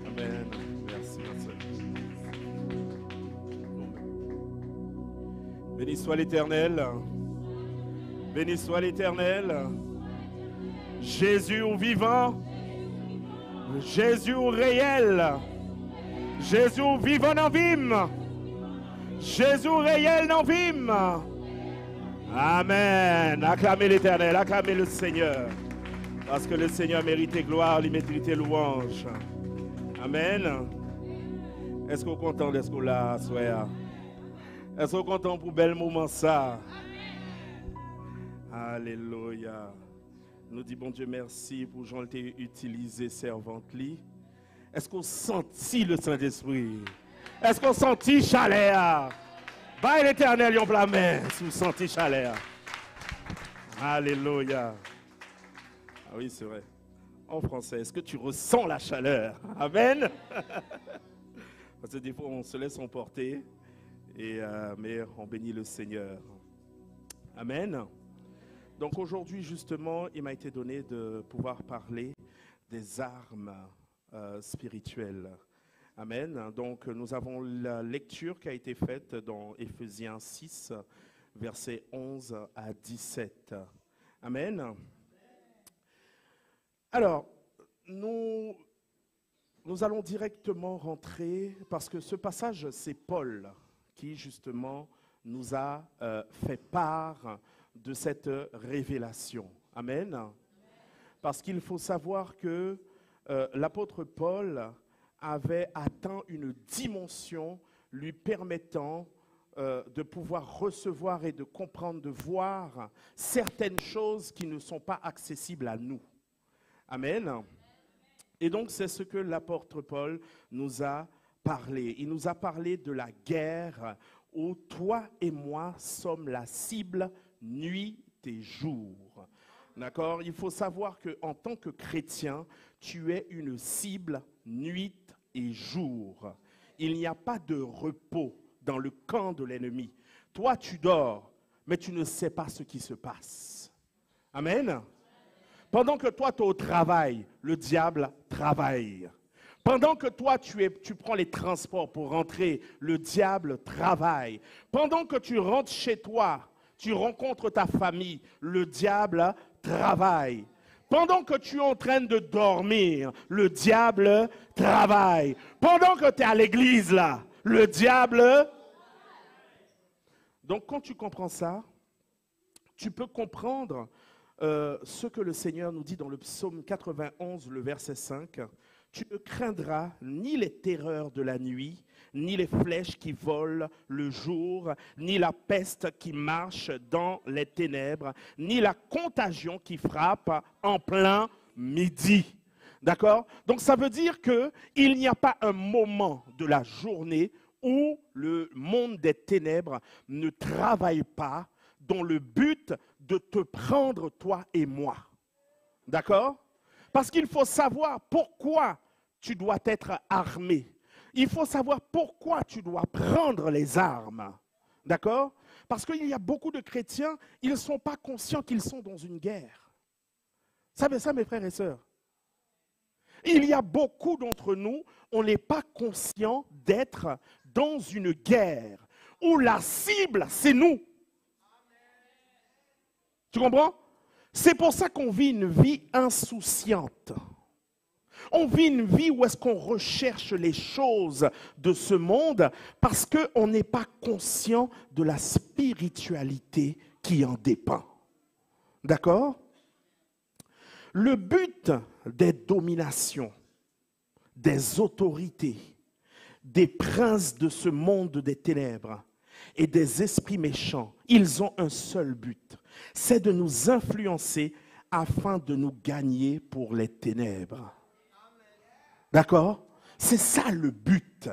Amen. Merci, ma sœur. Béni soit l'Éternel. Béni soit l'Éternel. Jésus au vivant. Jésus au réel. Jésus au vivant dans vime. Jésus au réel dans vime. Amen. Acclamez l'Éternel, acclamez le Seigneur. Parce que le Seigneur mérite gloire, il mérite louange. Amen. Est-ce qu'on est content d'être là, soya? Est-ce qu'on est content pour bel moment ça? Alléluia. Nous dit bon Dieu merci pour Jean t'ai utilisé servante li. Est-ce qu'on sentit le Saint-Esprit? Est-ce qu'on sentit chaleur? Bah l'Éternel yon la main si vous sentez chaleur. Alléluia. Ah oui, c'est vrai. En français, est-ce que tu ressens la chaleur? Amen. Parce que des fois, on se laisse emporter, mais on bénit le Seigneur. Amen. Donc aujourd'hui, justement, il m'a été donné de pouvoir parler des armes spirituelles. Amen. Donc nous avons la lecture qui a été faite dans Éphésiens 6, versets 11 à 17. Amen. Alors, nous allons directement rentrer, parce que ce passage, c'est Paul qui justement nous a fait part de cette révélation. Amen. Parce qu'il faut savoir que l'apôtre Paul avait atteint une dimension lui permettant de pouvoir recevoir et de comprendre, de voir certaines choses qui ne sont pas accessibles à nous. Amen. Et donc, c'est ce que l'apôtre Paul nous a parlé. Il nous a parlé de la guerre où toi et moi sommes la cible nuit et jour. D'accord? Il faut savoir qu'en tant que chrétien, tu es une cible nuit et jour. Il n'y a pas de repos dans le camp de l'ennemi. Toi, tu dors, mais tu ne sais pas ce qui se passe. Amen. Pendant que toi, tu es au travail, le diable travaille. Pendant que toi, tu prends les transports pour rentrer, le diable travaille. Pendant que tu rentres chez toi, tu rencontres ta famille, le diable travaille. Pendant que tu es en train de dormir, le diable travaille. Pendant que tu es à l'église, là, le diable... Donc, quand tu comprends ça, tu peux comprendre ce que le Seigneur nous dit dans le psaume 91, le verset 5. Tu ne craindras ni les terreurs de la nuit, ni les flèches qui volent le jour, ni la peste qui marche dans les ténèbres, ni la contagion qui frappe en plein midi. D'accord? Donc ça veut dire qu'il n'y a pas un moment de la journée où le monde des ténèbres ne travaille pas dans le but de te prendre toi et moi. D'accord? Parce qu'il faut savoir pourquoi tu dois être armé. Il faut savoir pourquoi tu dois prendre les armes. D'accord? Parce qu'il y a beaucoup de chrétiens, ils ne sont pas conscients qu'ils sont dans une guerre. Vous savez ça, mes frères et sœurs? Il y a beaucoup d'entre nous, on n'est pas conscient d'être dans une guerre où la cible, c'est nous. Tu comprends? C'est pour ça qu'on vit une vie insouciante. On vit une vie où est-ce qu'on recherche les choses de ce monde parce qu'on n'est pas conscient de la spiritualité qui en dépend. D'accord? Le but des dominations, des autorités, des princes de ce monde des ténèbres et des esprits méchants, ils ont un seul but, c'est de nous influencer afin de nous gagner pour les ténèbres. D'accord? C'est ça le but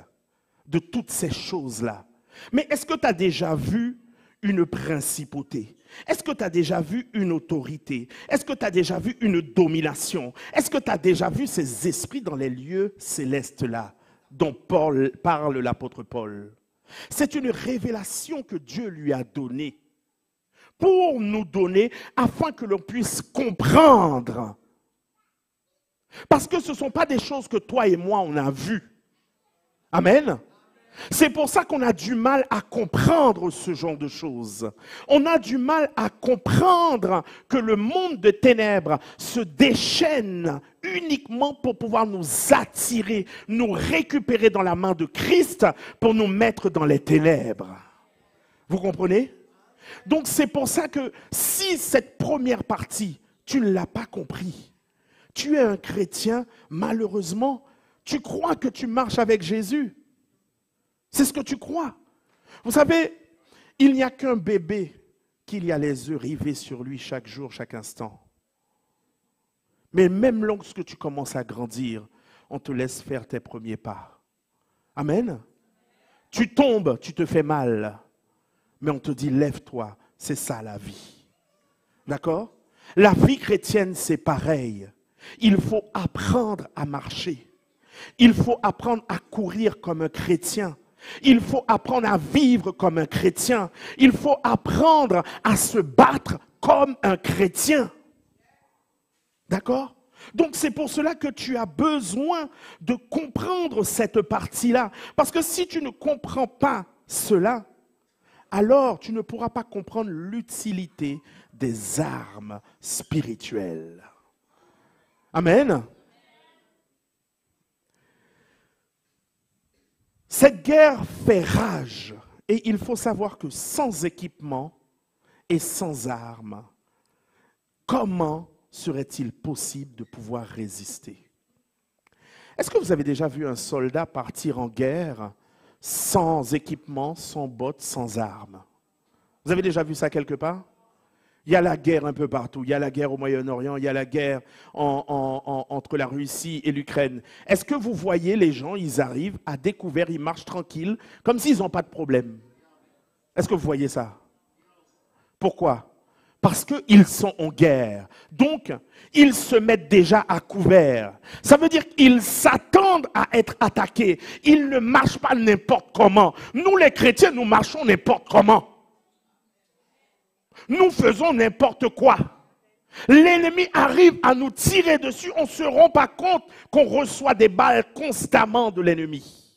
de toutes ces choses-là. Mais est-ce que tu as déjà vu une principauté? Est-ce que tu as déjà vu une autorité? Est-ce que tu as déjà vu une domination? Est-ce que tu as déjà vu ces esprits dans les lieux célestes-là dont parle l'apôtre Paul? C'est une révélation que Dieu lui a donnée pour nous donner afin que l'on puisse comprendre Parce que ce ne sont pas des choses que toi et moi, on a vues. Amen. C'est pour ça qu'on a du mal à comprendre ce genre de choses. On a du mal à comprendre que le monde de ténèbres se déchaîne uniquement pour pouvoir nous attirer, nous récupérer dans la main de Christ pour nous mettre dans les ténèbres. Vous comprenez? Donc c'est pour ça que si cette première partie, tu ne l'as pas compris, tu es un chrétien, malheureusement, tu crois que tu marches avec Jésus. C'est ce que tu crois. Vous savez, il n'y a qu'un bébé qu'il y a les yeux rivés sur lui chaque jour, chaque instant. Mais même lorsque tu commences à grandir, on te laisse faire tes premiers pas. Amen. Tu tombes, tu te fais mal. Mais on te dit, lève-toi, c'est ça la vie. D'accord? La vie chrétienne, c'est pareil. Il faut apprendre à marcher. Il faut apprendre à courir comme un chrétien. Il faut apprendre à vivre comme un chrétien. Il faut apprendre à se battre comme un chrétien. D'accord? Donc c'est pour cela que tu as besoin de comprendre cette partie-là. Parce que si tu ne comprends pas cela, alors tu ne pourras pas comprendre l'utilité des armes spirituelles. Amen. Cette guerre fait rage et il faut savoir que sans équipement et sans armes, comment serait-il possible de pouvoir résister? Est-ce que vous avez déjà vu un soldat partir en guerre sans équipement, sans bottes, sans armes? Vous avez déjà vu ça quelque part? Il y a la guerre un peu partout. Il y a la guerre au Moyen-Orient, il y a la guerre entre la Russie et l'Ukraine. Est-ce que vous voyez les gens, ils arrivent à découvert, ils marchent tranquilles, comme s'ils n'ont pas de problème? Est-ce que vous voyez ça? Pourquoi? Parce qu'ils sont en guerre. Donc, ils se mettent déjà à couvert. Ça veut dire qu'ils s'attendent à être attaqués. Ils ne marchent pas n'importe comment. Nous, les chrétiens, nous marchons n'importe comment. Nous faisons n'importe quoi. L'ennemi arrive à nous tirer dessus, on ne se rend pas compte qu'on reçoit des balles constamment de l'ennemi.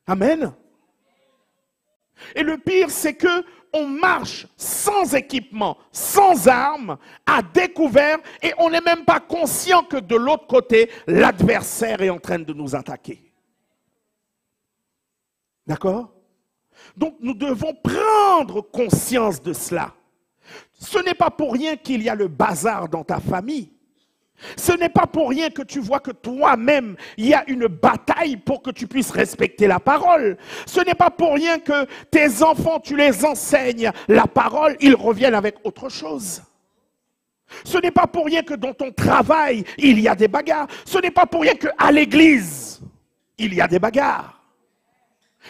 Amen. Et le pire, c'est que on marche sans équipement, sans armes, à découvert, et on n'est même pas conscient que de l'autre côté, l'adversaire est en train de nous attaquer. D'accord? Donc nous devons prendre conscience de cela. Ce n'est pas pour rien qu'il y a le bazar dans ta famille. Ce n'est pas pour rien que tu vois que toi-même, il y a une bataille pour que tu puisses respecter la parole. Ce n'est pas pour rien que tes enfants, tu les enseignes la parole, ils reviennent avec autre chose. Ce n'est pas pour rien que dans ton travail, il y a des bagarres. Ce n'est pas pour rien qu'à l'église, il y a des bagarres.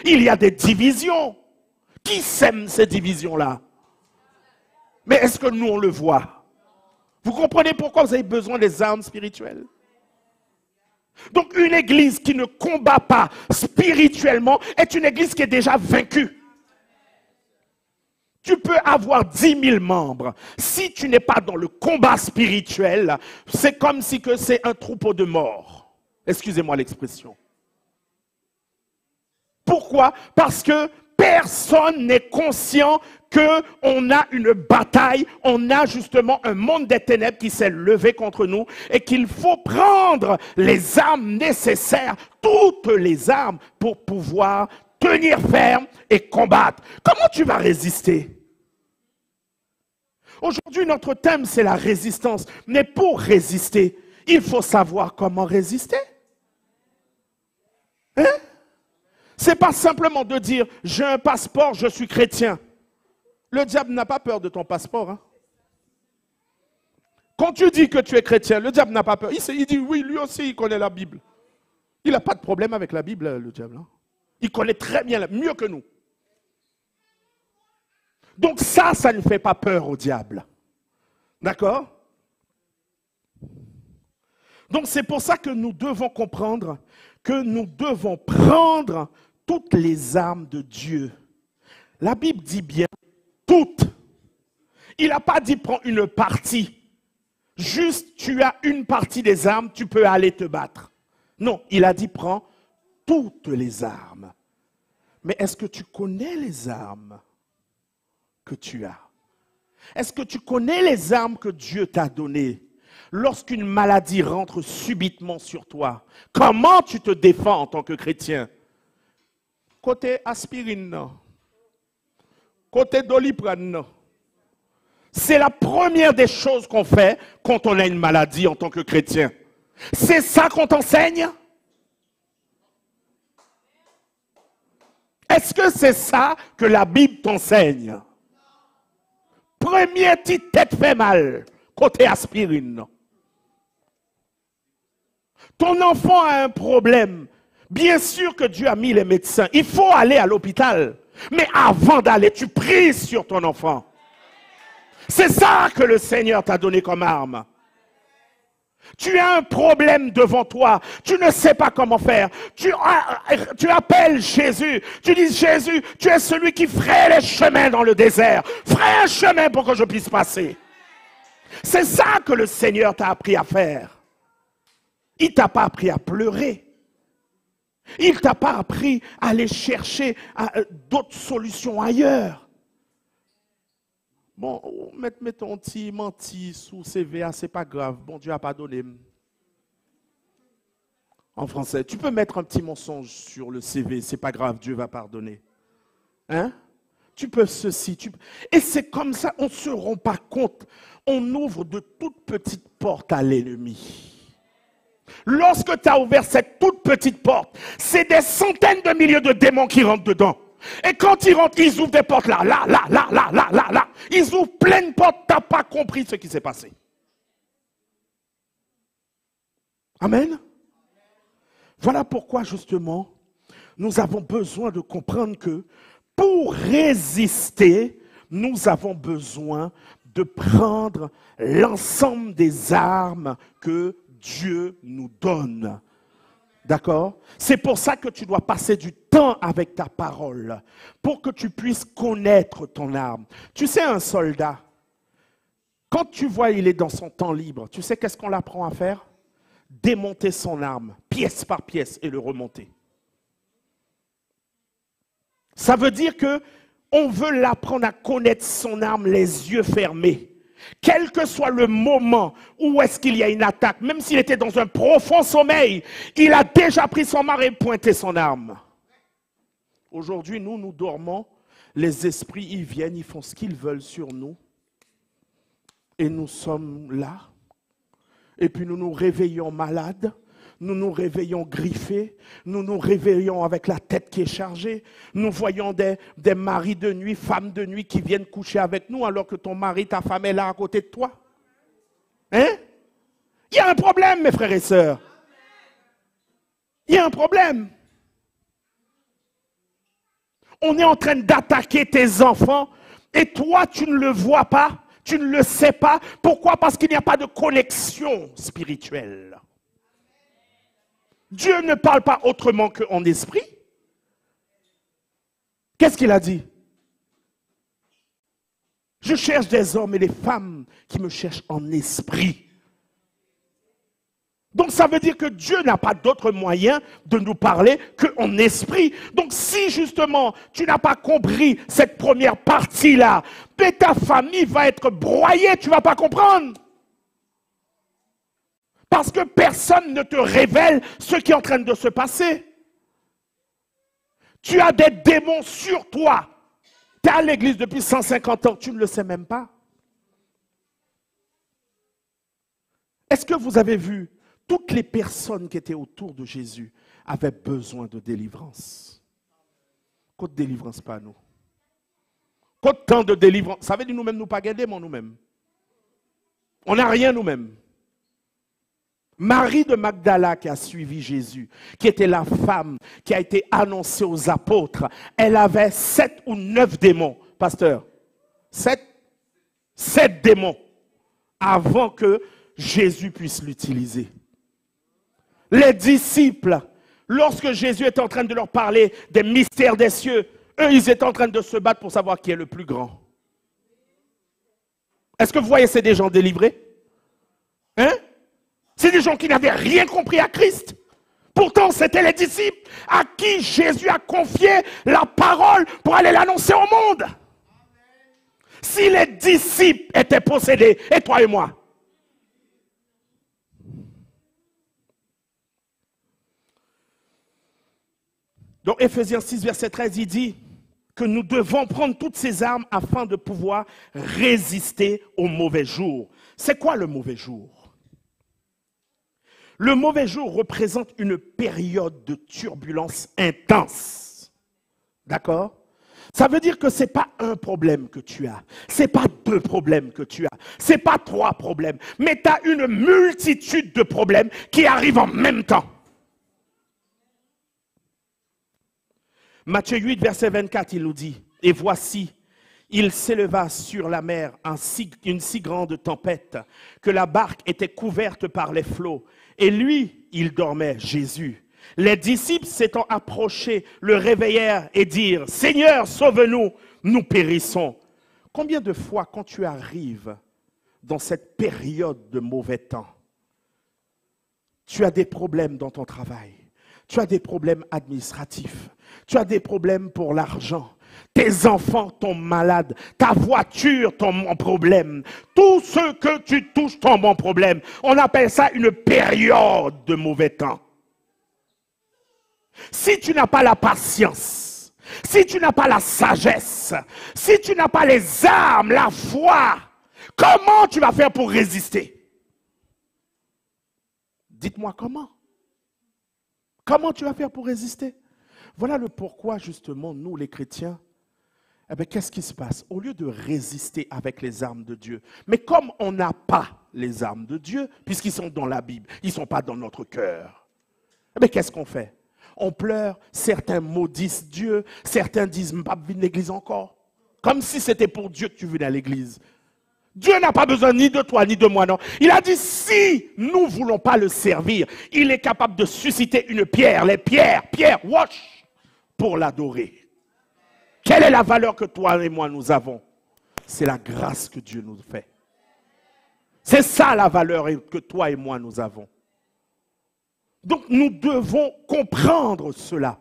Il y a des divisions. Qui sème ces divisions-là? Mais est-ce que nous, on le voit? Vous comprenez pourquoi vous avez besoin des armes spirituelles? Donc une église qui ne combat pas spirituellement est une église qui est déjà vaincue. Tu peux avoir 10 000 membres. Si tu n'es pas dans le combat spirituel, c'est comme si que c'est un troupeau de morts. Excusez-moi l'expression. Pourquoi? Parce que personne n'est conscient qu'on a une bataille, on a justement un monde des ténèbres qui s'est levé contre nous et qu'il faut prendre les armes nécessaires, toutes les armes pour pouvoir tenir ferme et combattre. Comment tu vas résister? Aujourd'hui, notre thème, c'est la résistance. Mais pour résister, il faut savoir comment résister. Hein? Ce n'est pas simplement de dire, j'ai un passeport, je suis chrétien. Le diable n'a pas peur de ton passeport. Hein? Quand tu dis que tu es chrétien, le diable n'a pas peur. Il dit, oui, lui aussi, il connaît la Bible. Il n'a pas de problème avec la Bible, le diable. Hein? Il connaît très bien, mieux que nous. Donc ça ne fait pas peur au diable. D'accord? Donc c'est pour ça que nous devons comprendre que nous devons prendre toutes les armes de Dieu. La Bible dit bien toutes. Il n'a pas dit prends une partie. Juste, tu as une partie des armes, tu peux aller te battre. Non, il a dit, prends toutes les armes. Mais est-ce que tu connais les armes que tu as? Est-ce que tu connais les armes que Dieu t'a données? Lorsqu'une maladie rentre subitement sur toi, comment tu te défends en tant que chrétien? Côté aspirine, non. Côté doliprane, non. C'est la première des choses qu'on fait quand on a une maladie en tant que chrétien. C'est ça qu'on t'enseigne? Est-ce que c'est ça que la Bible t'enseigne? Premier petite tête fait mal, côté aspirine. Ton enfant a un problème. Bien sûr que Dieu a mis les médecins. Il faut aller à l'hôpital. Mais avant d'aller, tu pries sur ton enfant. C'est ça que le Seigneur t'a donné comme arme. Tu as un problème devant toi. Tu ne sais pas comment faire. Tu appelles Jésus. Tu dis, Jésus, tu es celui qui ferait les chemins dans le désert. Ferais un chemin pour que je puisse passer. C'est ça que le Seigneur t'a appris à faire. Il ne t'a pas appris à pleurer. Il ne t'a pas appris à aller chercher d'autres solutions ailleurs. Bon, mets ton petit menti sous CVA, c'est pas grave. Bon, Dieu n'a pas donné. En français, tu peux mettre un petit mensonge sur le CV, c'est pas grave, Dieu va pardonner. Hein? Tu peux ceci, Et c'est comme ça, on ne se rend pas compte. On ouvre de toutes petites portes à l'ennemi. Lorsque tu as ouvert cette toute petite porte, c'est des centaines de milliers de démons qui rentrent dedans. Et quand ils rentrent, ils ouvrent des portes là. Ils ouvrent plein de portes, tu n'as pas compris ce qui s'est passé. Amen. Voilà pourquoi justement, nous avons besoin de comprendre que pour résister, nous avons besoin de prendre l'ensemble des armes que Dieu nous donne. D'accord? C'est pour ça que tu dois passer du temps avec ta parole, pour que tu puisses connaître ton arme. Tu sais, un soldat, quand tu vois il est dans son temps libre, tu sais qu'est-ce qu'on l'apprend à faire? Démonter son arme, pièce par pièce, et le remonter. Ça veut dire que on veut l'apprendre à connaître son arme les yeux fermés. Quel que soit le moment où est-ce qu'il y a une attaque, même s'il était dans un profond sommeil, il a déjà pris son marteau et pointé son arme. Aujourd'hui, nous dormons, les esprits, ils viennent, ils font ce qu'ils veulent sur nous. Et nous sommes là. Et puis nous nous réveillons malades, nous nous réveillons griffés, nous nous réveillons avec la tête qui est chargée. Nous voyons des maris de nuit, femmes de nuit qui viennent coucher avec nous alors que ton mari, ta femme est là à côté de toi. Hein? Il y a un problème, mes frères et sœurs. Il y a un problème. On est en train d'attaquer tes enfants et toi, tu ne le vois pas, tu ne le sais pas. Pourquoi? Parce qu'il n'y a pas de connexion spirituelle. Dieu ne parle pas autrement qu'en esprit. Qu'est-ce qu'il a dit? Je cherche des hommes et des femmes qui me cherchent en esprit. Donc ça veut dire que Dieu n'a pas d'autre moyen de nous parler qu'en esprit. Donc si justement tu n'as pas compris cette première partie-là, ta famille va être broyée, tu ne vas pas comprendre. Parce que personne ne te révèle ce qui est en train de se passer. Tu as des démons sur toi. Tu es à l'église depuis 150 ans, tu ne le sais même pas. Est-ce que vous avez vu, toutes les personnes qui étaient autour de Jésus avaient besoin de délivrance. Côte délivrance, pas nous. Côte temps de délivrance. Ça veut dire nous-mêmes, nous pas gagner, nous-mêmes. On n'a rien nous-mêmes. Marie de Magdala qui a suivi Jésus, qui était la femme qui a été annoncée aux apôtres, elle avait 7 ou 9 démons, pasteur. 7 démons avant que Jésus puisse l'utiliser. Les disciples, lorsque Jésus était en train de leur parler des mystères des cieux, eux, ils étaient en train de se battre pour savoir qui est le plus grand. Est-ce que vous voyez, c'est des gens délivrés? Hein? C'est des gens qui n'avaient rien compris à Christ. Pourtant, c'était les disciples à qui Jésus a confié la parole pour aller l'annoncer au monde. Si les disciples étaient possédés, et toi et moi? Dans Éphésiens 6, verset 13, il dit que nous devons prendre toutes ces armes afin de pouvoir résister au mauvais jour. C'est quoi le mauvais jour? Le mauvais jour représente une période de turbulence intense. D'accord? Ça veut dire que ce n'est pas un problème que tu as. Ce n'est pas deux problèmes que tu as. Ce n'est pas trois problèmes. Mais tu as une multitude de problèmes qui arrivent en même temps. Matthieu 8, verset 24, il nous dit, « Et voici, il s'éleva sur la mer une si grande tempête que la barque était couverte par les flots. Et lui, il dormait, Jésus. Les disciples s'étant approchés, le réveillèrent et dirent, « Seigneur, sauve-nous, nous périssons. » Combien de fois, quand tu arrives dans cette période de mauvais temps, tu as des problèmes dans ton travail, tu as des problèmes administratifs, tu as des problèmes pour l'argent, tes enfants tombent malades, ta voiture tombe en problème, tout ce que tu touches tombe en problème. On appelle ça une période de mauvais temps. Si tu n'as pas la patience, si tu n'as pas la sagesse, si tu n'as pas les armes, la foi, comment tu vas faire pour résister? Dites-moi comment. Comment tu vas faire pour résister? Voilà le pourquoi, justement, nous, les chrétiens, eh bien, qu'est-ce qui se passe? Au lieu de résister avec les armes de Dieu, mais comme on n'a pas les armes de Dieu, puisqu'ils sont dans la Bible, ils ne sont pas dans notre cœur, eh bien, qu'est-ce qu'on fait? On pleure, certains maudissent Dieu, certains disent, je ne vais pas venir à l'église encore. Comme si c'était pour Dieu que tu venais à l'église. Dieu n'a pas besoin ni de toi ni de moi, non. Il a dit, si nous ne voulons pas le servir, il est capable de susciter une pierre, les pierres, wash, pour l'adorer. Quelle est la valeur que toi et moi nous avons? C'est la grâce que Dieu nous fait. C'est ça la valeur que toi et moi nous avons. Donc nous devons comprendre cela.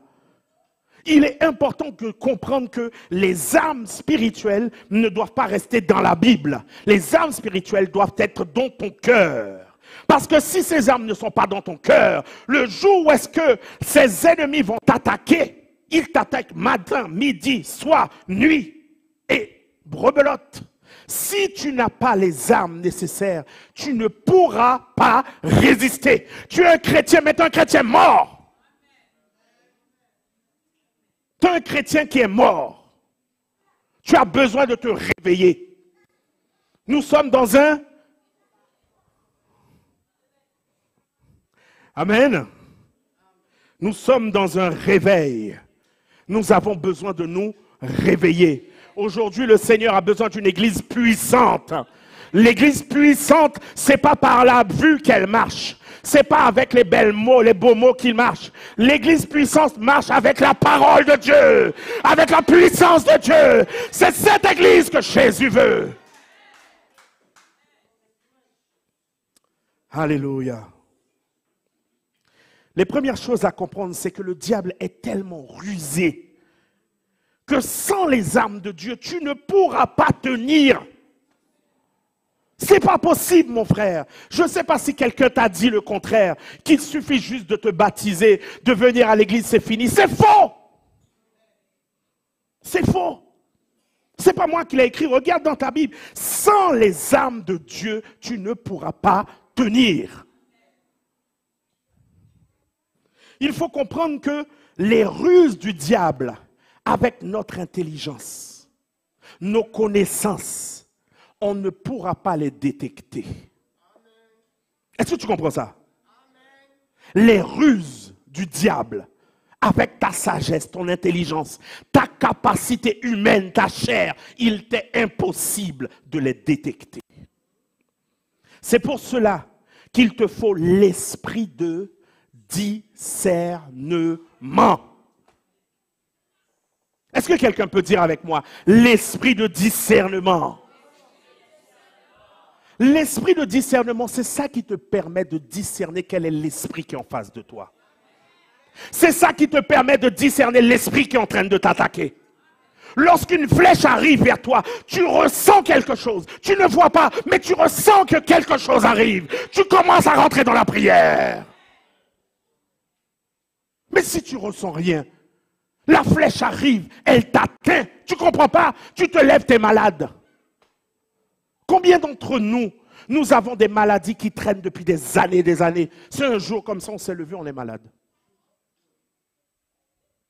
Il est important de comprendre que les armes spirituelles ne doivent pas rester dans la Bible. Les armes spirituelles doivent être dans ton cœur. Parce que si ces armes ne sont pas dans ton cœur, le jour où est-ce que ces ennemis vont t'attaquer, ils t'attaquent matin, midi, soir, nuit et brebelote. Si tu n'as pas les armes nécessaires, tu ne pourras pas résister. Tu es un chrétien, mais tu es un chrétien mort. Tu es un chrétien qui est mort. Tu as besoin de te réveiller. Nous sommes dans un... Amen. Nous sommes dans un réveil. Nous avons besoin de nous réveiller. Aujourd'hui, le Seigneur a besoin d'une église puissante. L'église puissante, ce n'est pas par la vue qu'elle marche. Ce n'est pas avec les belles mots, les beaux mots qu'il marche. L'église puissante marche avec la parole de Dieu, avec la puissance de Dieu. C'est cette église que Jésus veut. Alléluia. Les premières choses à comprendre, c'est que le diable est tellement rusé que sans les armes de Dieu, tu ne pourras pas tenir. C'est pas possible, mon frère. Je ne sais pas si quelqu'un t'a dit le contraire, qu'il suffit juste de te baptiser, de venir à l'église, c'est fini. C'est faux. C'est faux. C'est pas moi qui l'ai écrit. Regarde dans ta Bible. Sans les armes de Dieu, tu ne pourras pas tenir. Il faut comprendre que les ruses du diable, avec notre intelligence, nos connaissances, on ne pourra pas les détecter. Est-ce que tu comprends ça? Les ruses du diable, avec ta sagesse, ton intelligence, ta capacité humaine, ta chair, il t'est impossible de les détecter. C'est pour cela qu'il te faut l'esprit de discernement. Est-ce que quelqu'un peut dire avec moi l'esprit de discernement? L'esprit de discernement, c'est ça qui te permet de discerner quel est l'esprit qui est en face de toi. C'est ça qui te permet de discerner l'esprit qui est en train de t'attaquer. Lorsqu'une flèche arrive vers toi, tu ressens quelque chose. Tu ne vois pas, mais tu ressens que quelque chose arrive. Tu commences à rentrer dans la prière. Mais si tu ressens rien, la flèche arrive, elle t'atteint. Tu ne comprends pas? Tu te lèves, tu es malade. Combien d'entre nous, nous avons des maladies qui traînent depuis des années. C'est un jour comme ça, on s'est levé, on est malade.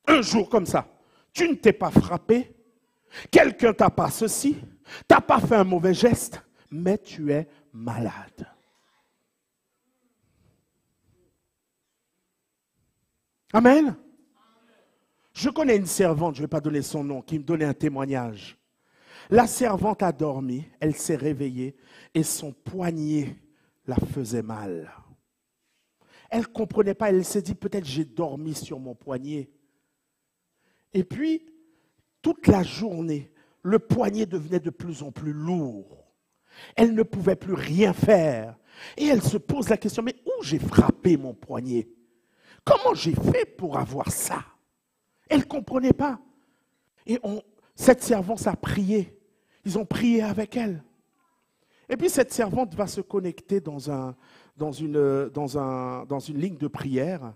Un jour comme ça, tu ne t'es pas frappé, quelqu'un t'a pas ceci, tu n'as pas fait un mauvais geste, mais tu es malade. Amen. Je connais une servante, je ne vais pas donner son nom, qui me donnait un témoignage. La servante a dormi, elle s'est réveillée et son poignet la faisait mal. Elle ne comprenait pas, elle s'est dit peut-être j'ai dormi sur mon poignet. Et puis, toute la journée, le poignet devenait de plus en plus lourd. Elle ne pouvait plus rien faire. Et elle se pose la question, mais où j'ai frappé mon poignet? Comment j'ai fait pour avoir ça? Elle ne comprenait pas. Et cette servante a prié. Ils ont prié avec elle. Et puis cette servante va se connecter dans une ligne de prière.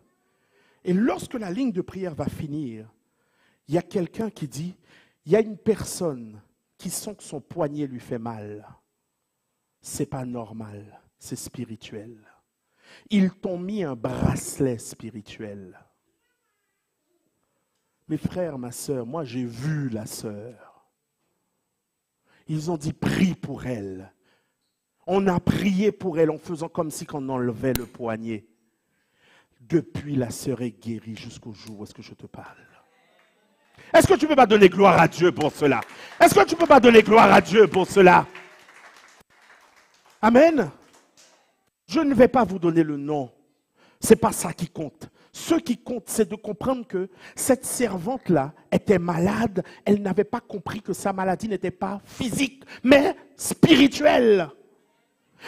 Et lorsque la ligne de prière va finir, il y a quelqu'un qui dit, il y a une personne qui sent que son poignet lui fait mal. C'est pas normal, c'est spirituel. Ils t'ont mis un bracelet spirituel. Mes frères, ma sœur, moi j'ai vu la sœur. Ils ont dit, prie pour elle. On a prié pour elle en faisant comme si on enlevait le poignet. Depuis, la sœur est guérie jusqu'au jour où est-ce que je te parle. Est-ce que tu ne peux pas donner gloire à Dieu pour cela? Est-ce que tu ne peux pas donner gloire à Dieu pour cela? Amen. Je ne vais pas vous donner le nom. Ce n'est pas ça qui compte. Ce qui compte, c'est de comprendre que cette servante-là était malade. Elle n'avait pas compris que sa maladie n'était pas physique, mais spirituelle.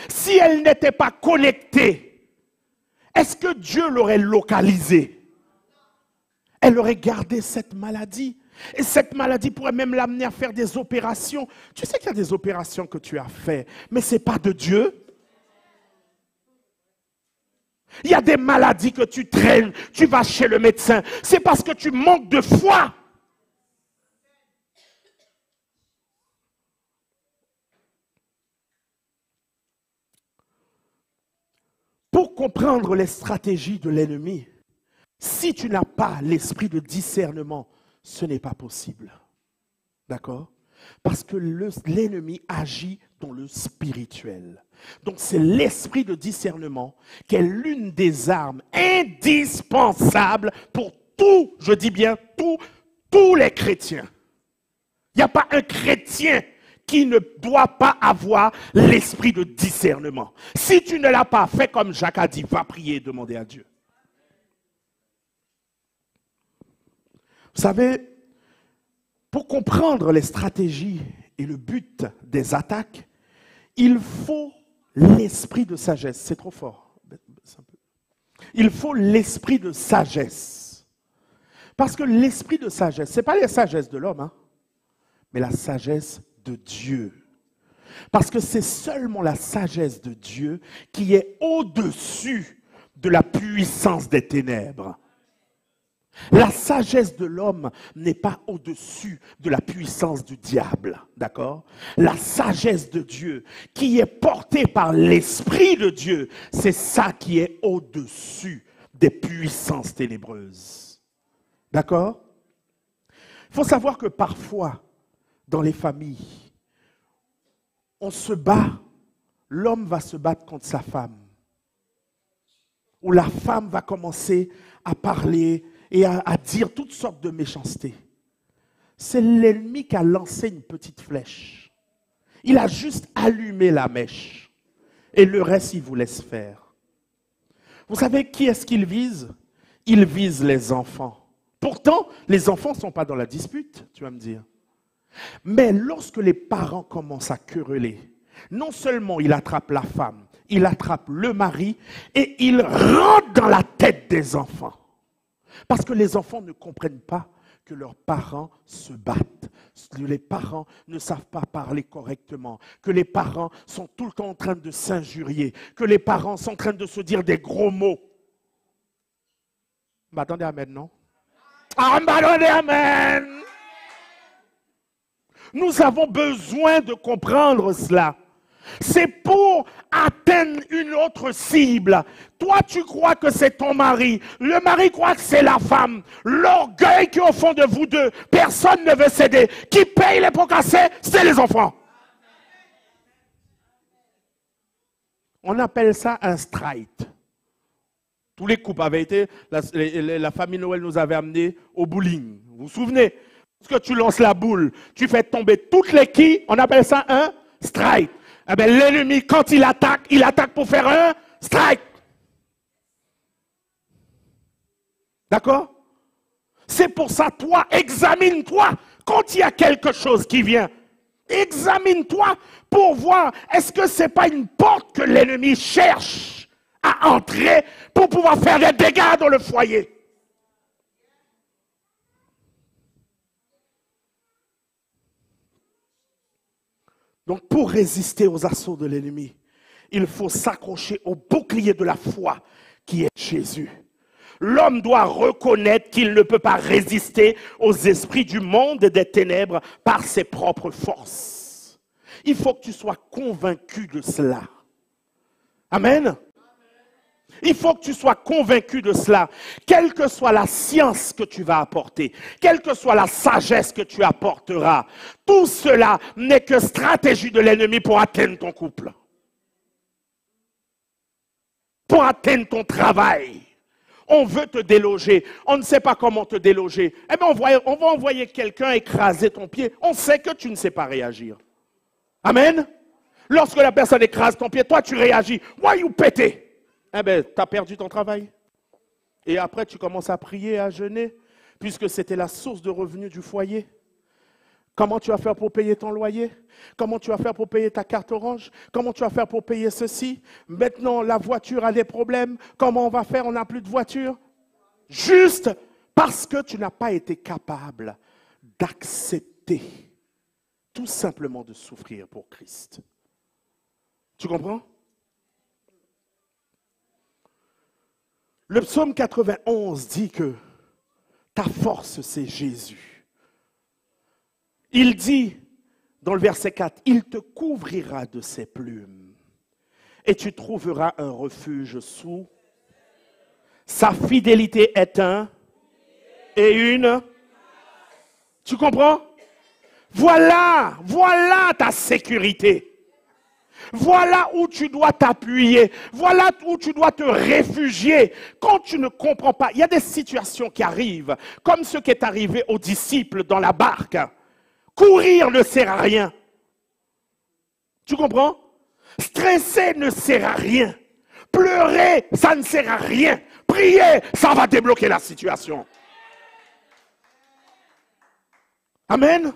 Si elle n'était pas connectée, est-ce que Dieu l'aurait localisée? Elle aurait gardé cette maladie. Et cette maladie pourrait même l'amener à faire des opérations. Tu sais qu'il y a des opérations que tu as faites, mais ce n'est pas de Dieu. Il y a des maladies que tu traînes, tu vas chez le médecin. C'est parce que tu manques de foi. Pour comprendre les stratégies de l'ennemi, si tu n'as pas l'esprit de discernement, ce n'est pas possible. D'accord? Parce que l'ennemi agit dans le spirituel. Donc c'est l'esprit de discernement qui est l'une des armes indispensables pour tout, je dis bien tous les chrétiens. Il n'y a pas un chrétien qui ne doit pas avoir l'esprit de discernement. Si tu ne l'as pas, fais comme Jacques a dit, va prier et demander à Dieu. Vous savez, pour comprendre les stratégies et le but des attaques, il faut l'esprit de sagesse. C'est trop fort. Il faut l'esprit de sagesse. Parce que l'esprit de sagesse, ce n'est pas la sagesse de l'homme, hein, mais la sagesse de Dieu. Parce que c'est seulement la sagesse de Dieu qui est au-dessus de la puissance des ténèbres. La sagesse de l'homme n'est pas au-dessus de la puissance du diable, d'accord? La sagesse de Dieu qui est portée par l'Esprit de Dieu, c'est ça qui est au-dessus des puissances ténébreuses. D'accord? Il faut savoir que parfois, dans les familles, on se bat, l'homme va se battre contre sa femme. Ou la femme va commencer à parler et à dire toutes sortes de méchancetés. C'est l'ennemi qui a lancé une petite flèche. Il a juste allumé la mèche. Et le reste, il vous laisse faire. Vous savez qui est-ce qu'il vise? Il vise les enfants. Pourtant, les enfants ne sont pas dans la dispute, tu vas me dire. Mais lorsque les parents commencent à quereller, non seulement il attrape la femme, il attrape le mari et il rentre dans la tête des enfants. Parce que les enfants ne comprennent pas que leurs parents se battent, que les parents ne savent pas parler correctement, que les parents sont tout le temps en train de s'injurier, que les parents sont en train de se dire des gros mots. M'attendez, amen, non? Ah, m'attendez, amen! Nous avons besoin de comprendre cela. C'est pour atteindre une autre cible. Toi, tu crois que c'est ton mari. Le mari croit que c'est la femme. L'orgueil qui est au fond de vous deux, personne ne veut céder. Qui paye les pots cassés, c'est les enfants. On appelle ça un strike. Tous les couples avaient été, la famille Noël nous avait amenés au bowling. Vous vous souvenez? Parce que tu lances la boule, tu fais tomber toutes les quilles, on appelle ça un strike. Eh bien, l'ennemi, quand il attaque pour faire un strike. D'accord? C'est pour ça, toi, examine-toi. Quand il y a quelque chose qui vient, examine-toi pour voir, est-ce que ce n'est pas une porte que l'ennemi cherche à entrer pour pouvoir faire des dégâts dans le foyer? Donc, pour résister aux assauts de l'ennemi, il faut s'accrocher au bouclier de la foi qui est Jésus. L'homme doit reconnaître qu'il ne peut pas résister aux esprits du monde et des ténèbres par ses propres forces. Il faut que tu sois convaincu de cela. Amen. Il faut que tu sois convaincu de cela. Quelle que soit la science que tu vas apporter, quelle que soit la sagesse que tu apporteras, tout cela n'est que stratégie de l'ennemi pour atteindre ton couple. Pour atteindre ton travail. On veut te déloger. On ne sait pas comment te déloger. Eh bien, on va envoyer quelqu'un écraser ton pied. On sait que tu ne sais pas réagir. Amen. Lorsque la personne écrase ton pied, toi tu réagis. Voyou pété. Eh bien, tu as perdu ton travail. Et après, tu commences à prier, à jeûner, puisque c'était la source de revenus du foyer. Comment tu vas faire pour payer ton loyer? Comment tu vas faire pour payer ta carte orange? Comment tu vas faire pour payer ceci? Maintenant, la voiture a des problèmes. Comment on va faire? On n'a plus de voiture. Juste parce que tu n'as pas été capable d'accepter tout simplement de souffrir pour Christ. Tu comprends? Le psaume 91 dit que ta force, c'est Jésus. Il dit, dans le verset 4, il te couvrira de ses plumes et tu trouveras un refuge sous. Sa fidélité est un et une. Tu comprends? Voilà ta sécurité. Voilà où tu dois t'appuyer. Voilà où tu dois te réfugier. Quand tu ne comprends pas, il y a des situations qui arrivent, comme ce qui est arrivé aux disciples dans la barque. Courir ne sert à rien. Tu comprends? Stresser ne sert à rien. Pleurer, ça ne sert à rien. Prier, ça va débloquer la situation. Amen.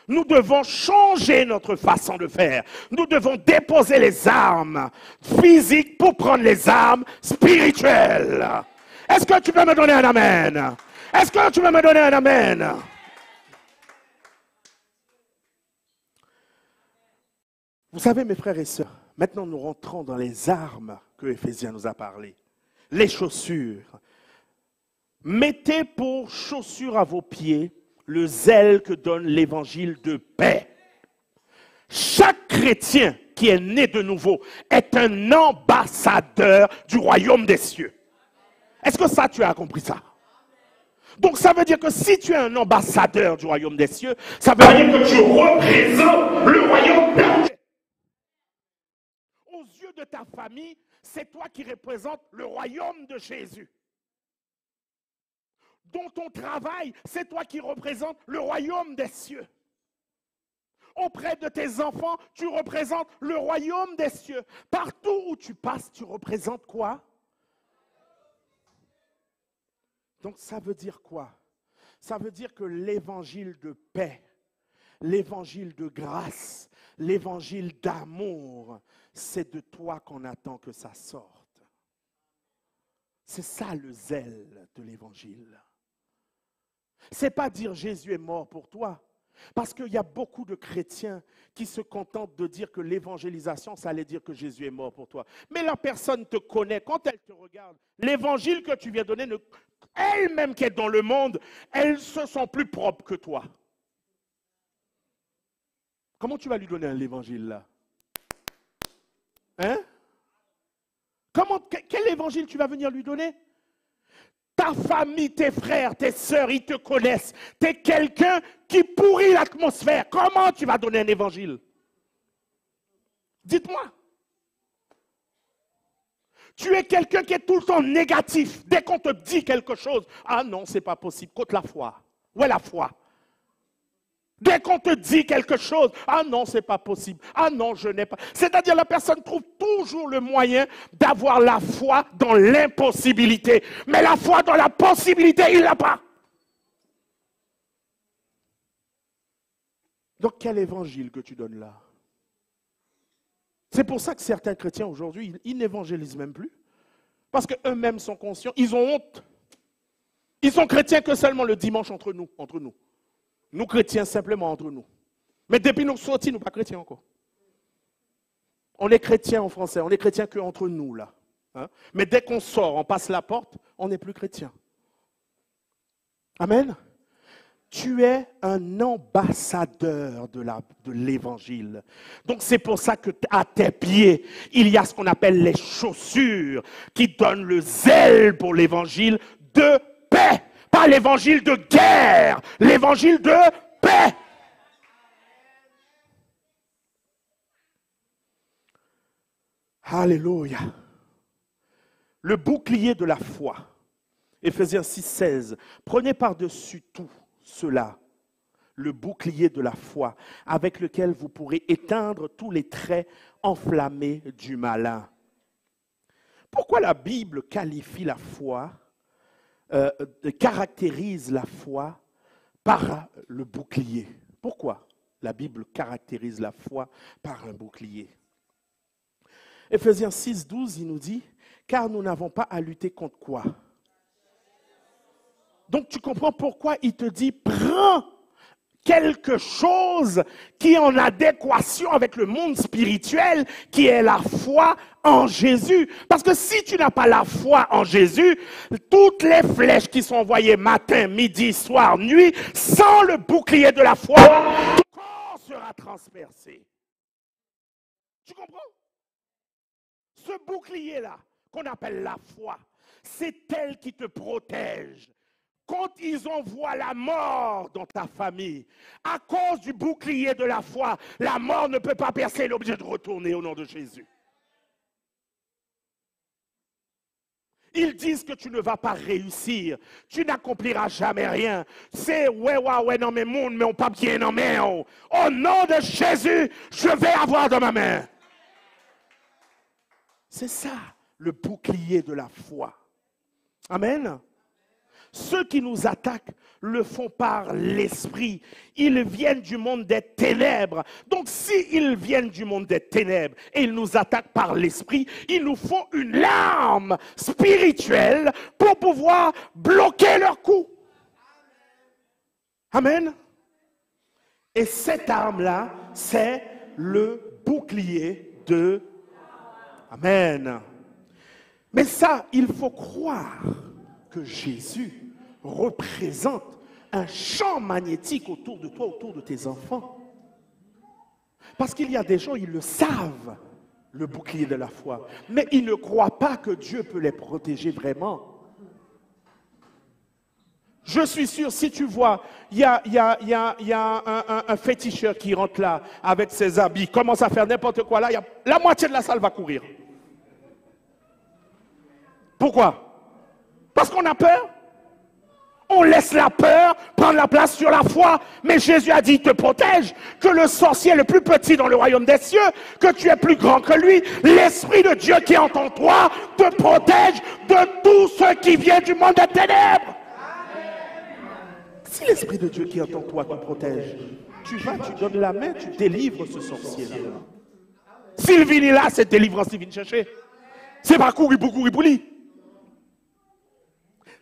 Nous devons changer notre façon de faire. Nous devons déposer les armes physiques pour prendre les armes spirituelles. Est-ce que tu peux me donner un amen? Est-ce que tu peux me donner un amen? Vous savez, mes frères et sœurs, maintenant nous rentrons dans les armes que Éphésiens nous a parlé. Les chaussures. Mettez pour chaussures à vos pieds le zèle que donne l'évangile de paix. Chaque chrétien qui est né de nouveau est un ambassadeur du royaume des cieux. Est-ce que ça, tu as compris ça? Donc ça veut dire que si tu es un ambassadeur du royaume des cieux, ça veut dire que tu représentes le royaume des cieux. Aux yeux de ta famille, c'est toi qui représentes le royaume de Jésus. Dans ton travail, c'est toi qui représentes le royaume des cieux. Auprès de tes enfants, tu représentes le royaume des cieux. Partout où tu passes, tu représentes quoi? Donc ça veut dire quoi? Ça veut dire que l'évangile de paix, l'évangile de grâce, l'évangile d'amour, c'est de toi qu'on attend que ça sorte. C'est ça le zèle de l'évangile. C'est pas dire Jésus est mort pour toi. Parce qu'il y a beaucoup de chrétiens qui se contentent de dire que l'évangélisation, ça allait dire que Jésus est mort pour toi. Mais la personne te connaît, quand elle te regarde, l'évangile que tu viens donner, elle-même qui est dans le monde, elle se sent plus propre que toi. Comment tu vas lui donner l'évangile là? Hein? Quel évangile tu vas venir lui donner? Ta famille, tes frères, tes sœurs, ils te connaissent. Tu es quelqu'un qui pourrit l'atmosphère. Comment tu vas donner un évangile? Dites-moi. Tu es quelqu'un qui est tout le temps négatif. Dès qu'on te dit quelque chose, ah non, c'est pas possible. Côte la foi. Où est la foi? Dès qu'on te dit quelque chose, ah non, c'est pas possible. Ah non, je n'ai pas. C'est-à-dire la personne trouve toujours le moyen d'avoir la foi dans l'impossibilité. Mais la foi dans la possibilité, il ne l'a pas. Donc quel évangile que tu donnes là? C'est pour ça que certains chrétiens aujourd'hui, ils n'évangélisent même plus. Parce qu'eux-mêmes sont conscients, ils ont honte. Ils sont chrétiens que seulement le dimanche entre nous. Nous chrétiens simplement entre nous. Mais depuis nous sortis, nous pas chrétiens encore. On est chrétiens en français, on est chrétiens qu'entre nous là. Hein? Mais dès qu'on sort, on passe la porte, on n'est plus chrétien. Amen. Tu es un ambassadeur de l'évangile. Donc c'est pour ça que à tes pieds, il y a ce qu'on appelle les chaussures qui donnent le zèle pour l'évangile de paix. Pas l'évangile de guerre, l'évangile de paix. Alléluia. Le bouclier de la foi. Éphésiens 6,16. Prenez par-dessus tout cela, le bouclier de la foi, avec lequel vous pourrez éteindre tous les traits enflammés du malin. Pourquoi la Bible qualifie la foi, caractérise la foi par le bouclier? Pourquoi la Bible caractérise la foi par un bouclier? Éphésiens 6,12, il nous dit, car nous n'avons pas à lutter contre quoi? Donc tu comprends pourquoi il te dit, prends quelque chose qui est en adéquation avec le monde spirituel, qui est la foi en Jésus. Parce que si tu n'as pas la foi en Jésus, toutes les flèches qui sont envoyées matin, midi, soir, nuit, sans le bouclier de la foi, ton corps sera transpercé. Tu comprends? Ce bouclier-là, qu'on appelle la foi, c'est elle qui te protège. Quand ils envoient la mort dans ta famille, à cause du bouclier de la foi, la mort ne peut pas percer, elle est obligée de retourner au nom de Jésus. Ils disent que tu ne vas pas réussir, tu n'accompliras jamais rien. C'est ouais, non mais monde, mais on pas bien non mais au nom de Jésus, je vais avoir dans ma main. C'est ça, le bouclier de la foi. Amen. Ceux qui nous attaquent le font par l'esprit. Ils viennent du monde des ténèbres. Donc s'ils viennent du monde des ténèbres et ils nous attaquent par l'esprit, il nous faut une arme spirituelle pour pouvoir bloquer leur coup. Amen. Et cette arme-là, c'est le bouclier de... Amen. Mais ça, il faut croire que Jésus représente un champ magnétique autour de toi, autour de tes enfants. Parce qu'il y a des gens, ils le savent, le bouclier de la foi, mais ils ne croient pas que Dieu peut les protéger vraiment. Je suis sûr, si tu vois, il y a un féticheur qui rentre là avec ses habits, commence à faire n'importe quoi là, la moitié de la salle va courir. Pourquoi? Parce qu'on a peur. On laisse la peur prendre la place sur la foi. Mais Jésus a dit, il te protège, que le sorcier est le plus petit dans le royaume des cieux, que tu es plus grand que lui. L'Esprit de Dieu qui est en toi te protège de tout ce qui vient du monde des ténèbres. Si l'Esprit de Dieu qui est en toi te protège, tu vas, tu donnes la main, tu délivres ce sorcier-là. S'il vient là, c'est délivrance qu'il vient chercher. C'est pas courir pour lui.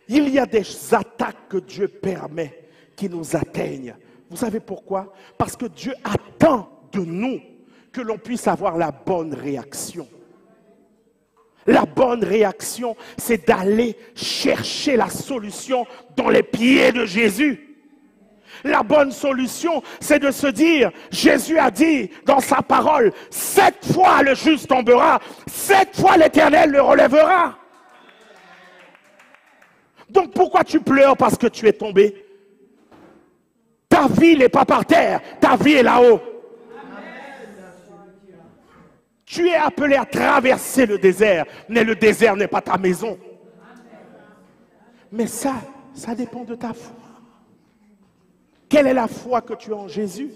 Il y a des attaques que Dieu permet qui nous atteignent. Vous savez pourquoi? Parce que Dieu attend de nous que l'on puisse avoir la bonne réaction. La bonne réaction, c'est d'aller chercher la solution dans les pieds de Jésus. La bonne solution, c'est de se dire, Jésus a dit dans sa parole, 7 fois le juste tombera, 7 fois l'Éternel le relèvera. Donc pourquoi tu pleures parce que tu es tombé? Ta vie n'est pas par terre, ta vie est là-haut. Tu es appelé à traverser le désert, mais le désert n'est pas ta maison. Mais ça dépend de ta foi. Quelle est la foi que tu as en Jésus?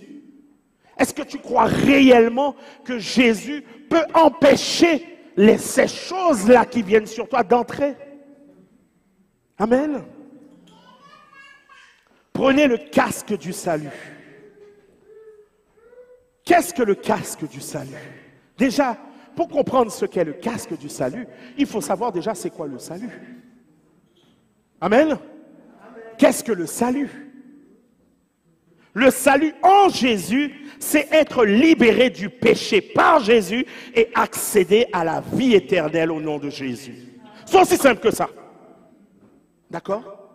Est-ce que tu crois réellement que Jésus peut empêcher ces choses-là qui viennent sur toi d'entrer? Amen. Prenez le casque du salut. Qu'est-ce que le casque du salut? Déjà, pour comprendre ce qu'est le casque du salut, il faut savoir déjà c'est quoi le salut. Amen. Qu'est-ce que le salut? Le salut en Jésus, c'est être libéré du péché par Jésus et accéder à la vie éternelle au nom de Jésus. C'est aussi simple que ça. D'accord?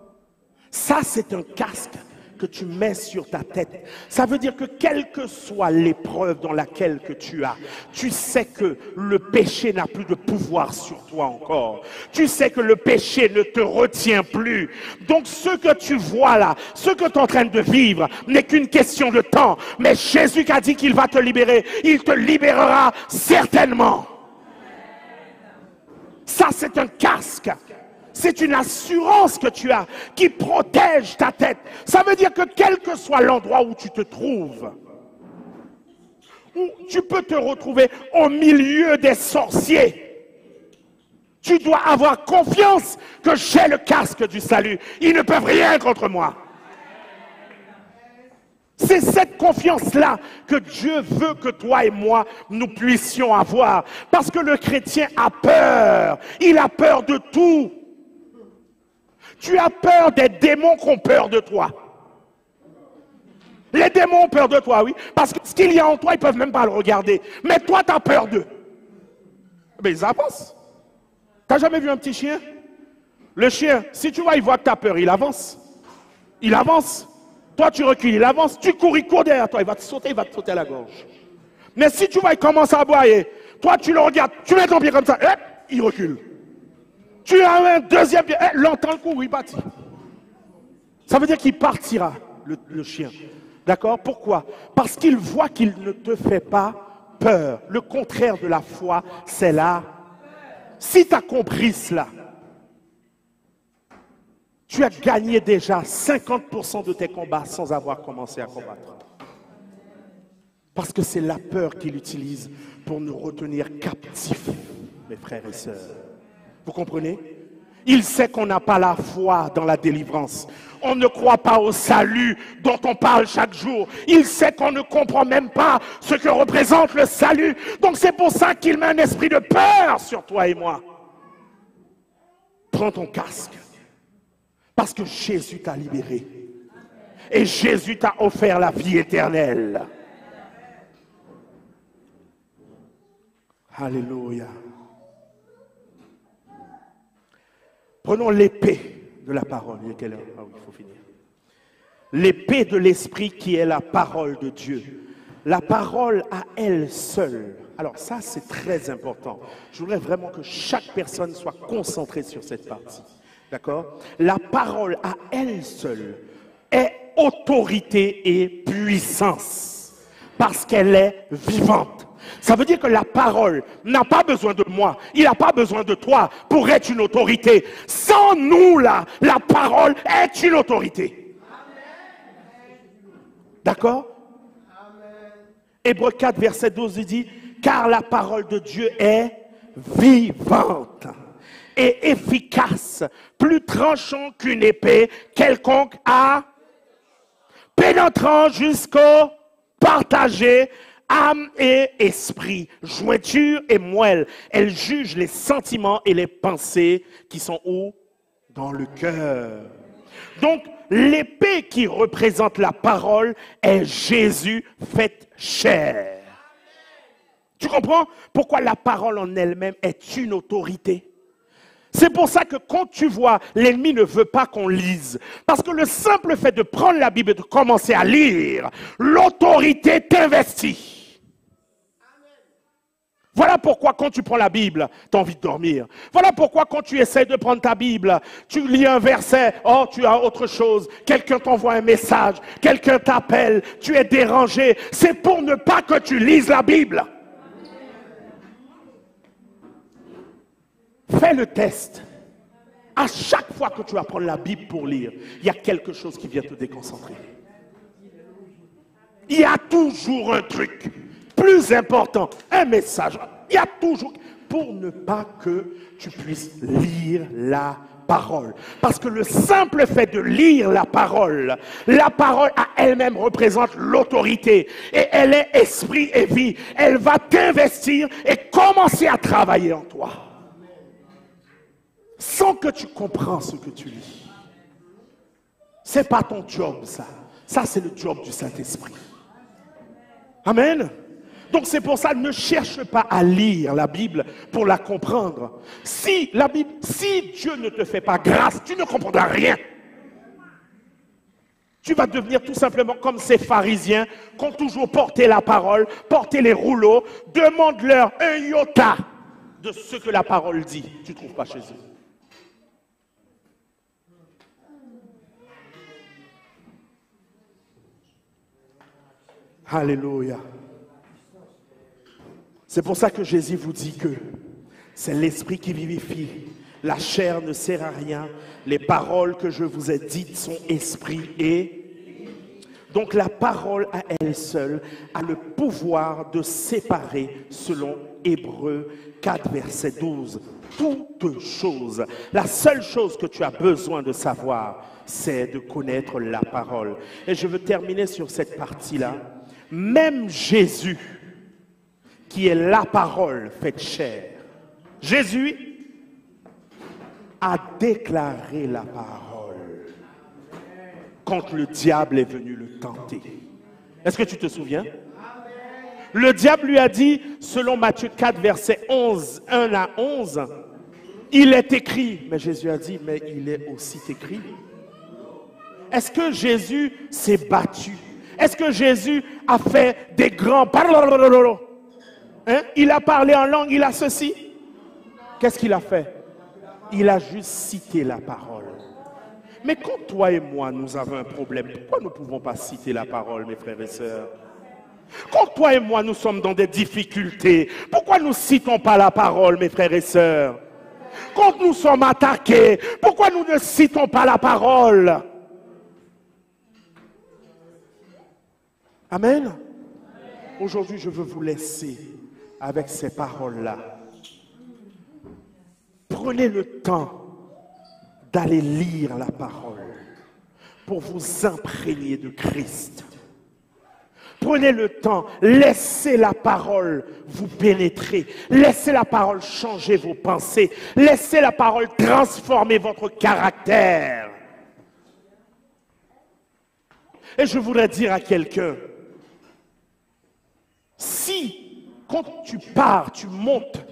Ça, c'est un casque que tu mets sur ta tête. Ça veut dire que quelle que soit l'épreuve dans laquelle que tu as, tu sais que le péché n'a plus de pouvoir sur toi encore. Tu sais que le péché ne te retient plus. Donc ce que tu vois là, ce que tu es en train de vivre n'est qu'une question de temps. Mais Jésus qui a dit qu'il va te libérer, il te libérera certainement. Ça, c'est un casque. C'est une assurance que tu as qui protège ta tête. Ça veut dire que quel que soit l'endroit où tu te trouves, où tu peux te retrouver au milieu des sorciers, tu dois avoir confiance que j'ai le casque du salut. Ils ne peuvent rien contre moi. C'est cette confiance-là que Dieu veut que toi et moi, nous puissions avoir. Parce que le chrétien a peur. Il a peur de tout. Tu as peur des démons qui ont peur de toi. Les démons ont peur de toi, oui. Parce que ce qu'il y a en toi, ils ne peuvent même pas le regarder. Mais toi, tu as peur d'eux. Mais ils avancent. Tu n'as jamais vu un petit chien? Le chien, si tu vois, il voit que tu as peur, il avance. Il avance. Toi, tu recules, il avance. Tu cours, il court derrière toi. Il va te sauter à la gorge. Mais si tu vois, il commence à aboyer. Toi, tu le regardes. Tu mets ton pied comme ça. Il recule. Tu as un deuxième pied, l'entend le coup, il bâtit. Ça veut dire qu'il partira, le chien. D'accord? Pourquoi? Parce qu'il voit qu'il ne te fait pas peur. Le contraire de la foi, c'est là. Si tu as compris cela, tu as gagné déjà 50% de tes combats sans avoir commencé à combattre. Parce que c'est la peur qu'il utilise pour nous retenir captifs, mes frères et sœurs. Vous comprenez? Il sait qu'on n'a pas la foi dans la délivrance. On ne croit pas au salut dont on parle chaque jour. Il sait qu'on ne comprend même pas ce que représente le salut. Donc c'est pour ça qu'il met un esprit de peur sur toi et moi. Prends ton casque. Parce que Jésus t'a libéré. Et Jésus t'a offert la vie éternelle. Alléluia. Prenons l'épée de la parole. Il y a quelle heure? Ah oui, il faut finir. L'épée de l'esprit qui est la parole de Dieu. La parole à elle seule. Alors ça, c'est très important. Je voudrais vraiment que chaque personne soit concentrée sur cette partie. D'accord? La parole à elle seule est autorité et puissance. Parce qu'elle est vivante. Ça veut dire que la parole n'a pas besoin de moi, il n'a pas besoin de toi pour être une autorité. Sans nous, là, la parole est une autorité. D'accord? Hébreux 4, verset 12, il dit, car la parole de Dieu est vivante et efficace, plus tranchant qu'une épée quelconque pénétrant jusqu'au partagée, âme et esprit, jointure et moelle. Elle juge les sentiments et les pensées qui sont où? Dans le cœur. Donc, l'épée qui représente la parole est Jésus fait chair. Tu comprends pourquoi la parole en elle-même est une autorité? C'est pour ça que quand tu vois, l'ennemi ne veut pas qu'on lise. Parce que le simple fait de prendre la Bible et de commencer à lire, l'autorité t'investit. Voilà pourquoi quand tu prends la Bible, tu as envie de dormir. Voilà pourquoi quand tu essaies de prendre ta Bible, tu lis un verset, oh tu as autre chose, quelqu'un t'envoie un message, quelqu'un t'appelle, tu es dérangé. C'est pour ne pas que tu lises la Bible. Fais le test. À chaque fois que tu vas prendre la Bible pour lire, il y a quelque chose qui vient te déconcentrer. Il y a toujours un truc plus important, un message. Il y a toujours, pour ne pas que tu puisses lire la parole. Parce que le simple fait de lire la parole à elle-même représente l'autorité. Et elle est esprit et vie. Elle va t'investir et commencer à travailler en toi. Sans que tu comprends ce que tu lis. Ce n'est pas ton job, ça. Ça, c'est le job du Saint-Esprit. Amen. Donc, c'est pour ça, ne cherche pas à lire la Bible pour la comprendre. Si Dieu ne te fait pas grâce, tu ne comprendras rien. Tu vas devenir tout simplement comme ces pharisiens qui ont toujours porté la parole, porté les rouleaux. Demande-leur un iota de ce que la parole dit. Tu ne trouves pas chez eux. Alléluia. C'est pour ça que Jésus vous dit que c'est l'esprit qui vivifie. La chair ne sert à rien. Les paroles que je vous ai dites sont esprit et... Donc la parole à elle seule a le pouvoir de séparer, selon Hébreux 4, verset 12, toutes choses. La seule chose que tu as besoin de savoir, c'est de connaître la parole. Et je veux terminer sur cette partie-là. Même Jésus, qui est la parole faite chair, Jésus a déclaré la parole quand le diable est venu le tenter. Est-ce que tu te souviens? Le diable lui a dit, selon Matthieu 4, verset 11, 1 à 11, il est écrit. Mais Jésus a dit, mais il est aussi écrit. Est-ce que Jésus s'est battu? Est-ce que Jésus a fait des grands... Hein? Il a parlé en langue, il a ceci. Qu'est-ce qu'il a fait? Il a juste cité la parole. Mais quand toi et moi, nous avons un problème, pourquoi nous ne pouvons pas citer la parole, mes frères et sœurs? Quand toi et moi, nous sommes dans des difficultés, pourquoi nous ne citons pas la parole, mes frères et sœurs? Quand nous sommes attaqués, pourquoi nous ne citons pas la parole? Amen. Aujourd'hui, je veux vous laisser avec ces paroles-là. Prenez le temps d'aller lire la parole pour vous imprégner de Christ. Prenez le temps, laissez la parole vous pénétrer, laissez la parole changer vos pensées, laissez la parole transformer votre caractère. Et je voudrais dire à quelqu'un, si, quand tu pars, tu montes,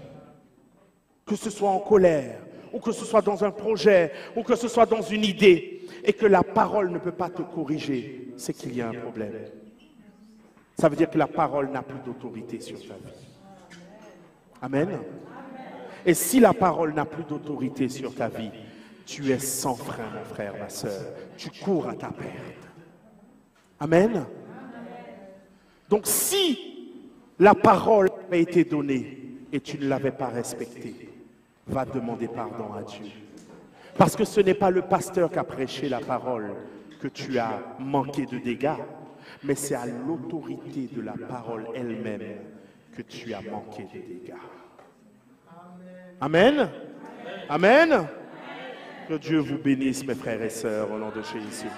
que ce soit en colère, ou que ce soit dans un projet, ou que ce soit dans une idée, et que la parole ne peut pas te corriger, c'est qu'il y a un problème. Ça veut dire que la parole n'a plus d'autorité sur ta vie. Amen. Et si la parole n'a plus d'autorité sur ta vie, tu es sans frein, mon frère, ma soeur. Tu cours à ta perte. Amen. Donc si la parole a été donnée et tu ne l'avais pas respectée, va demander pardon à Dieu. Parce que ce n'est pas le pasteur qui a prêché la parole que tu as manqué de dégâts, mais c'est à l'autorité de la parole elle-même que tu as manqué de dégâts. Amen. Amen. Que Dieu vous bénisse, mes frères et sœurs, au nom de Jésus.